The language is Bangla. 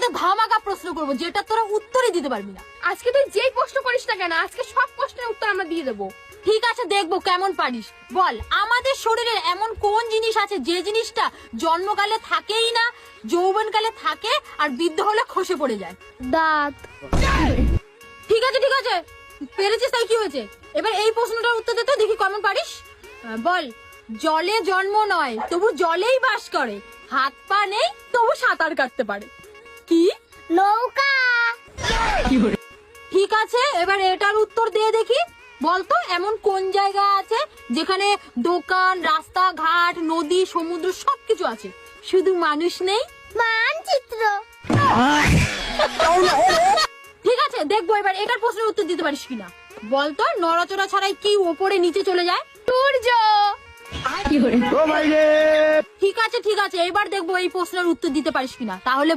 তো ধামাকা প্রশ্ন করবো যেটা তোরা উত্তরই দিতে পারবি না। আজকে তুই যেই প্রশ্ন করিস না কেন, আজকে সব প্রশ্নের উত্তর আমরা দিয়ে দেবো। ঠিক আছে, দেখবো কেমন পারিস। বল, আমাদের শরীরে এমন কোন জিনিস আছে যে জিনিসটা জন্মকালে থাকেই না, যৌবনকালে থাকে, আর বৃদ্ধ হলে খসে পড়ে যায়? দাঁত। ঠিক আছে ঠিক আছে, পেরেছিস, তাই কি হয়েছে? এবার এই প্রশ্নটার উত্তর দিতে দেখি কেমন পারিস। বল, জলে জন্ম নয় তবু জলেই বাস করে, হাত পা নেই তবু সাঁতার কাটতে পারে, কি? নৌকা। ঠিক আছে, এবার এটার উত্তর দিয়ে দেখি। বলতো এমন কোন জায়গা আছে যেখানে দোকান, রাস্তা, ঘাট, নদী, সমুদ্র সবকিছু আছে, শুধু মানুষ নেই? মানচিত্র। ঠিক আছে, দেখবো এবার এটার প্রশ্নের উত্তর দিতে পারিস কিনা। বলতো নড়াচড়া ছাড়াই কি ওপরে নিচে চলে যায়? সূর্য। ঠিক আছে ঠিক আছে, এবার দেখবো এই প্রশ্নের উত্তর দিতে পারিস কিনা। তাহলে